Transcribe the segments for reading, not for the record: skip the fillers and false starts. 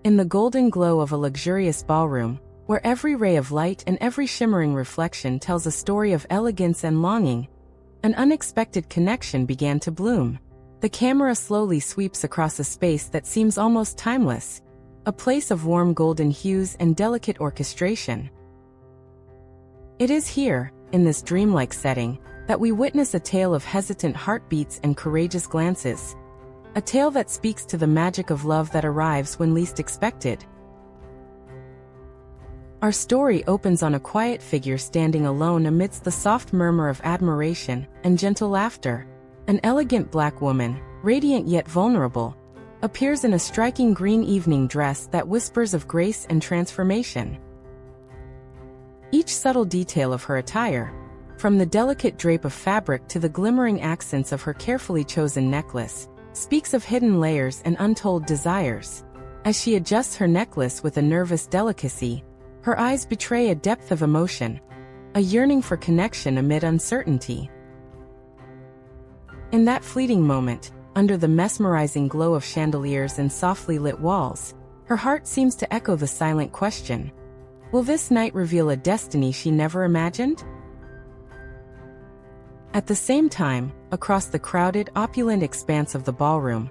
In the golden glow of a luxurious ballroom, where every ray of light and every shimmering reflection tells a story of elegance and longing, an unexpected connection began to bloom. The camera slowly sweeps across a space that seems almost timeless, a place of warm golden hues and delicate orchestration. It is here, in this dreamlike setting, that we witness a tale of hesitant heartbeats and courageous glances. A tale that speaks to the magic of love that arrives when least expected. Our story opens on a quiet figure standing alone amidst the soft murmur of admiration and gentle laughter. An elegant black woman, radiant yet vulnerable, appears in a striking green evening dress that whispers of grace and transformation. Each subtle detail of her attire, from the delicate drape of fabric to the glimmering accents of her carefully chosen necklace, speaks of hidden layers and untold desires. As she adjusts her necklace with a nervous delicacy, her eyes betray a depth of emotion, a yearning for connection amid uncertainty. In that fleeting moment, under the mesmerizing glow of chandeliers and softly lit walls, her heart seems to echo the silent question: will this night reveal a destiny she never imagined? At the same time, across the crowded, opulent expanse of the ballroom,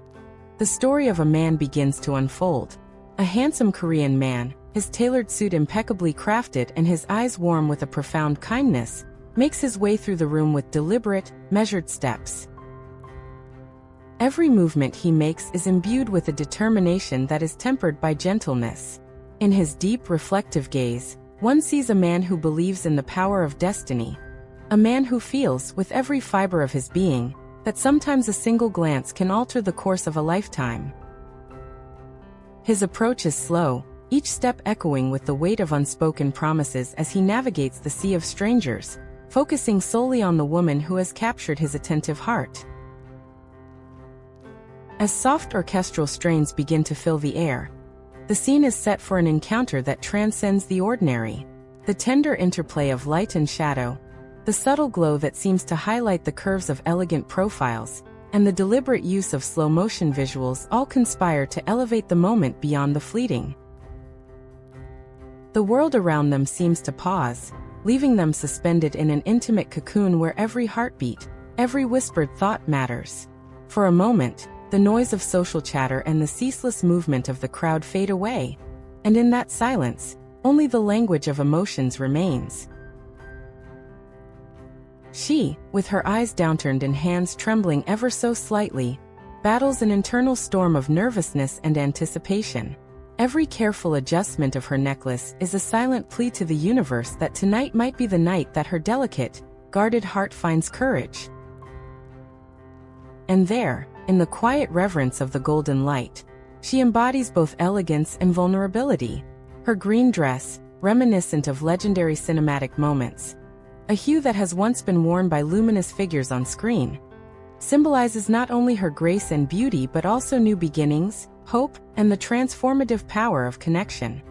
the story of a man begins to unfold. A handsome Korean man, his tailored suit impeccably crafted and his eyes warm with a profound kindness, makes his way through the room with deliberate, measured steps. Every movement he makes is imbued with a determination that is tempered by gentleness. In his deep, reflective gaze, one sees a man who believes in the power of destiny. A man who feels, with every fiber of his being, that sometimes a single glance can alter the course of a lifetime. His approach is slow, each step echoing with the weight of unspoken promises as he navigates the sea of strangers, focusing solely on the woman who has captured his attentive heart. As soft orchestral strains begin to fill the air, the scene is set for an encounter that transcends the ordinary. The tender interplay of light and shadow, the subtle glow that seems to highlight the curves of elegant profiles, and the deliberate use of slow-motion visuals all conspire to elevate the moment beyond the fleeting. The world around them seems to pause, leaving them suspended in an intimate cocoon where every heartbeat, every whispered thought matters. For a moment, the noise of social chatter and the ceaseless movement of the crowd fade away, and in that silence, only the language of emotions remains. She, with her eyes downturned and hands trembling ever so slightly, battles an internal storm of nervousness and anticipation. Every careful adjustment of her necklace is a silent plea to the universe that tonight might be the night that her delicate, guarded heart finds courage. And there, in the quiet reverence of the golden light, she embodies both elegance and vulnerability. Her green dress, reminiscent of legendary cinematic moments, a hue that has once been worn by luminous figures on screen, symbolizes not only her grace and beauty but also new beginnings, hope, and the transformative power of connection.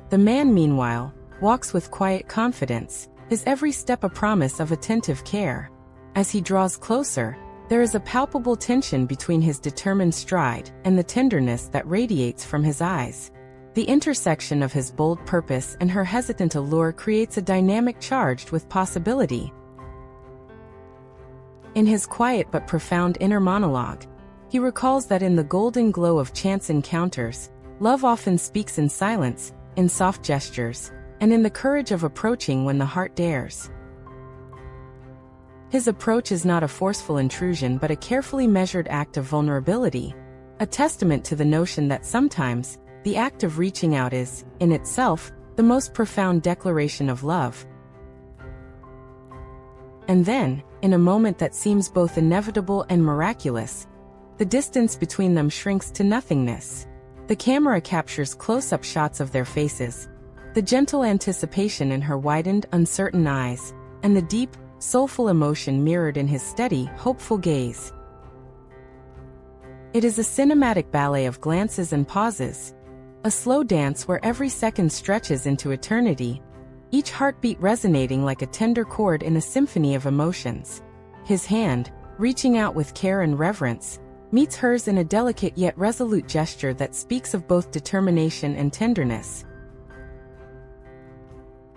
The man, meanwhile, walks with quiet confidence, his every step a promise of attentive care. As he draws closer, there is a palpable tension between his determined stride and the tenderness that radiates from his eyes. The intersection of his bold purpose and her hesitant allure creates a dynamic charged with possibility. In his quiet but profound inner monologue, he recalls that in the golden glow of chance encounters, love often speaks in silence, in soft gestures, and in the courage of approaching when the heart dares. His approach is not a forceful intrusion but a carefully measured act of vulnerability, a testament to the notion that sometimes, the act of reaching out is, in itself, the most profound declaration of love. And then, in a moment that seems both inevitable and miraculous, the distance between them shrinks to nothingness. The camera captures close-up shots of their faces, the gentle anticipation in her widened, uncertain eyes, and the deep, soulful emotion mirrored in his steady, hopeful gaze. It is a cinematic ballet of glances and pauses, a slow dance where every second stretches into eternity, each heartbeat resonating like a tender chord in a symphony of emotions. His hand, reaching out with care and reverence, meets hers in a delicate yet resolute gesture that speaks of both determination and tenderness.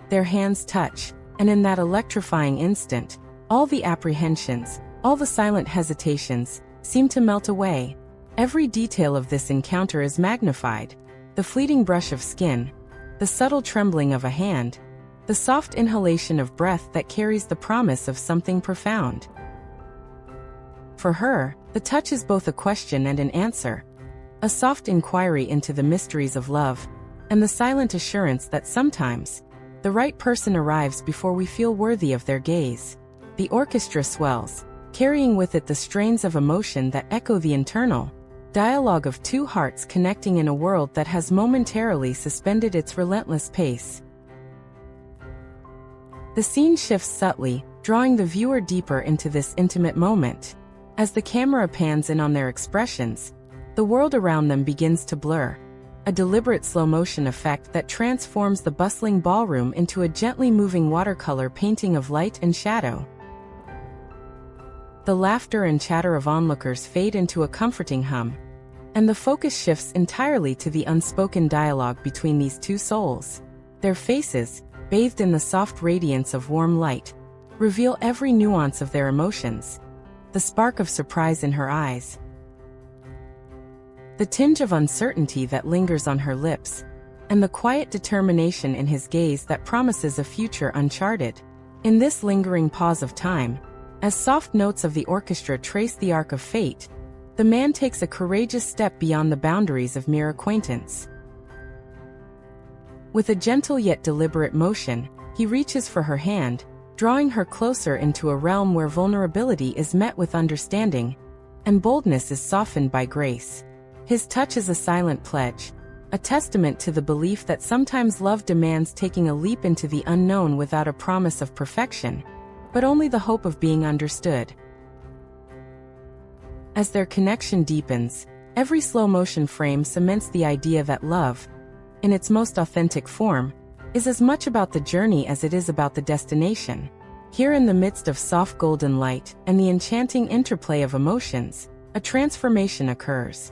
Their hands touch, and in that electrifying instant, all the apprehensions, all the silent hesitations, seem to melt away. Every detail of this encounter is magnified. The fleeting brush of skin, the subtle trembling of a hand, the soft inhalation of breath that carries the promise of something profound. For her, the touch is both a question and an answer, a soft inquiry into the mysteries of love, and the silent assurance that sometimes, the right person arrives before we feel worthy of their gaze. The orchestra swells, carrying with it the strains of emotion that echo the internal dialogue of two hearts connecting in a world that has momentarily suspended its relentless pace. The scene shifts subtly, drawing the viewer deeper into this intimate moment. As the camera pans in on their expressions, the world around them begins to blur, a deliberate slow-motion effect that transforms the bustling ballroom into a gently moving watercolor painting of light and shadow. The laughter and chatter of onlookers fade into a comforting hum, and the focus shifts entirely to the unspoken dialogue between these two souls. Their faces, bathed in the soft radiance of warm light, reveal every nuance of their emotions. The spark of surprise in her eyes, the tinge of uncertainty that lingers on her lips, and the quiet determination in his gaze that promises a future uncharted. In this lingering pause of time, as soft notes of the orchestra trace the arc of fate, the man takes a courageous step beyond the boundaries of mere acquaintance. With a gentle yet deliberate motion, he reaches for her hand, drawing her closer into a realm where vulnerability is met with understanding, and boldness is softened by grace. His touch is a silent pledge, a testament to the belief that sometimes love demands taking a leap into the unknown without a promise of perfection, but only the hope of being understood. As their connection deepens, every slow-motion frame cements the idea that love, in its most authentic form, is as much about the journey as it is about the destination. Here in the midst of soft golden light and the enchanting interplay of emotions, a transformation occurs.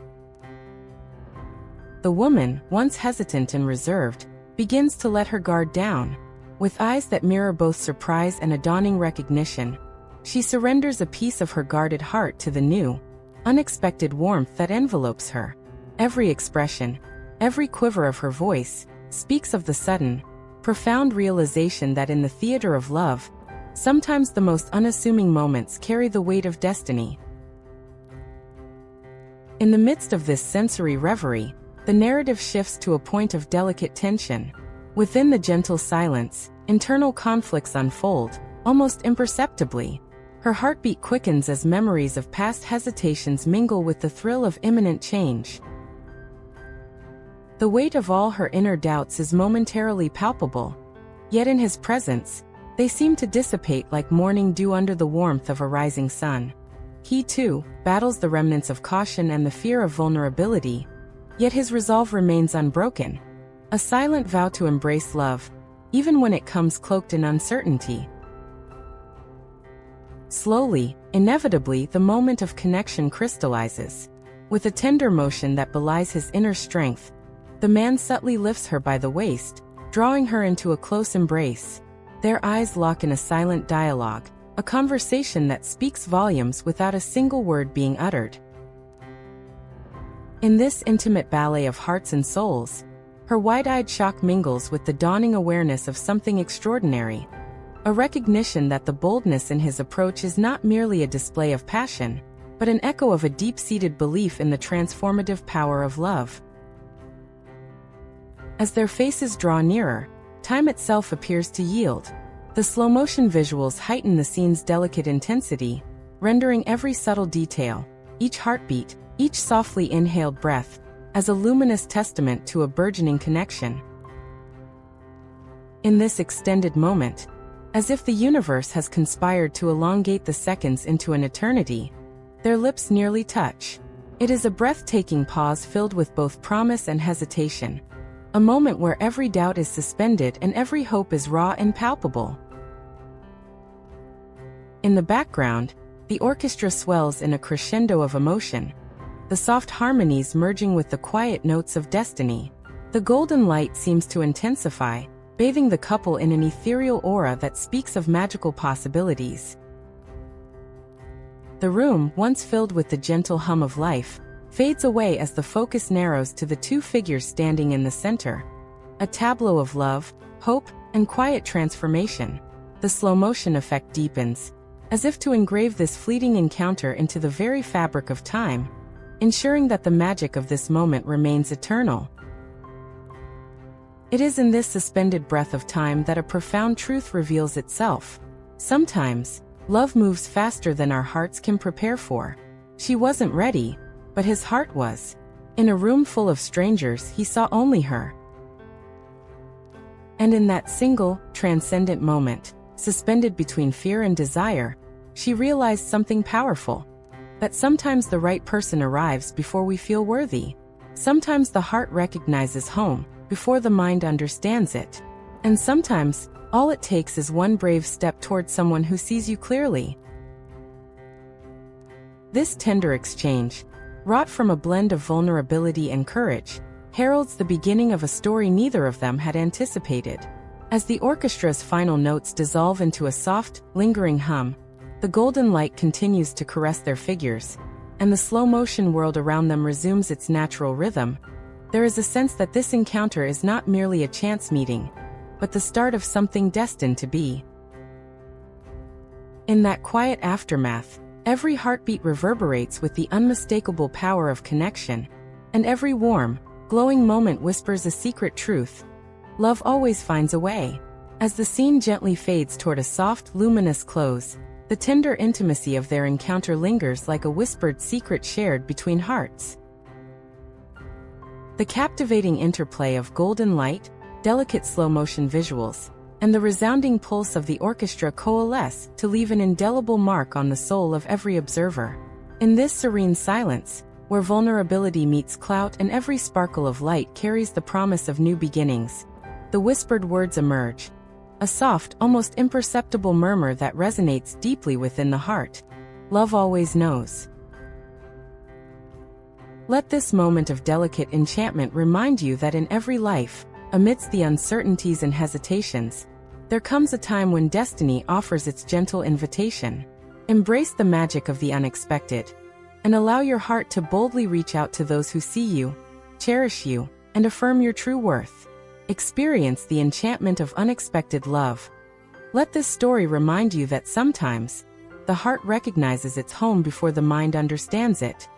The woman, once hesitant and reserved, begins to let her guard down. With eyes that mirror both surprise and a dawning recognition, she surrenders a piece of her guarded heart to the new, unexpected warmth that envelopes her. Every expression, every quiver of her voice, speaks of the sudden, profound realization that in the theater of love, sometimes the most unassuming moments carry the weight of destiny. In the midst of this sensory reverie, the narrative shifts to a point of delicate tension. Within the gentle silence, internal conflicts unfold, almost imperceptibly. Her heartbeat quickens as memories of past hesitations mingle with the thrill of imminent change. The weight of all her inner doubts is momentarily palpable, yet in his presence, they seem to dissipate like morning dew under the warmth of a rising sun. He, too, battles the remnants of caution and the fear of vulnerability, yet his resolve remains unbroken, a silent vow to embrace love, even when it comes cloaked in uncertainty. Slowly, inevitably, the moment of connection crystallizes. With a tender motion that belies his inner strength, the man subtly lifts her by the waist, drawing her into a close embrace. Their eyes lock in a silent dialogue, a conversation that speaks volumes without a single word being uttered. In this intimate ballet of hearts and souls, her wide-eyed shock mingles with the dawning awareness of something extraordinary, a recognition that the boldness in his approach is not merely a display of passion, but an echo of a deep-seated belief in the transformative power of love. As their faces draw nearer, time itself appears to yield. The slow-motion visuals heighten the scene's delicate intensity, rendering every subtle detail, each heartbeat, each softly inhaled breath, as a luminous testament to a burgeoning connection. In this extended moment, as if the universe has conspired to elongate the seconds into an eternity, their lips nearly touch. It is a breathtaking pause filled with both promise and hesitation, a moment where every doubt is suspended and every hope is raw and palpable. In the background, the orchestra swells in a crescendo of emotion, the soft harmonies merging with the quiet notes of destiny. The golden light seems to intensify, bathing the couple in an ethereal aura that speaks of magical possibilities. The room, once filled with the gentle hum of life, fades away as the focus narrows to the two figures standing in the center. A tableau of love, hope, and quiet transformation. The slow-motion effect deepens, as if to engrave this fleeting encounter into the very fabric of time, ensuring that the magic of this moment remains eternal. It is in this suspended breath of time that a profound truth reveals itself. Sometimes, love moves faster than our hearts can prepare for. She wasn't ready, but his heart was. In a room full of strangers, he saw only her. And in that single, transcendent moment, suspended between fear and desire, she realized something powerful. That sometimes the right person arrives before we feel worthy. Sometimes the heart recognizes home before the mind understands it. And sometimes, all it takes is one brave step toward someone who sees you clearly. This tender exchange, wrought from a blend of vulnerability and courage, heralds the beginning of a story neither of them had anticipated. As the orchestra's final notes dissolve into a soft, lingering hum, the golden light continues to caress their figures, and the slow-motion world around them resumes its natural rhythm. There is a sense that this encounter is not merely a chance meeting, but the start of something destined to be. In that quiet aftermath, every heartbeat reverberates with the unmistakable power of connection, and every warm, glowing moment whispers a secret truth. Love always finds a way. As the scene gently fades toward a soft, luminous close, the tender intimacy of their encounter lingers like a whispered secret shared between hearts. The captivating interplay of golden light, delicate slow-motion visuals, and the resounding pulse of the orchestra coalesce to leave an indelible mark on the soul of every observer. In this serene silence, where vulnerability meets clout and every sparkle of light carries the promise of new beginnings, the whispered words emerge, a soft, almost imperceptible murmur that resonates deeply within the heart. Love always knows. Let this moment of delicate enchantment remind you that in every life, amidst the uncertainties and hesitations, there comes a time when destiny offers its gentle invitation. Embrace the magic of the unexpected, and allow your heart to boldly reach out to those who see you, cherish you, and affirm your true worth. Experience the enchantment of unexpected love. Let this story remind you that sometimes, the heart recognizes its home before the mind understands it.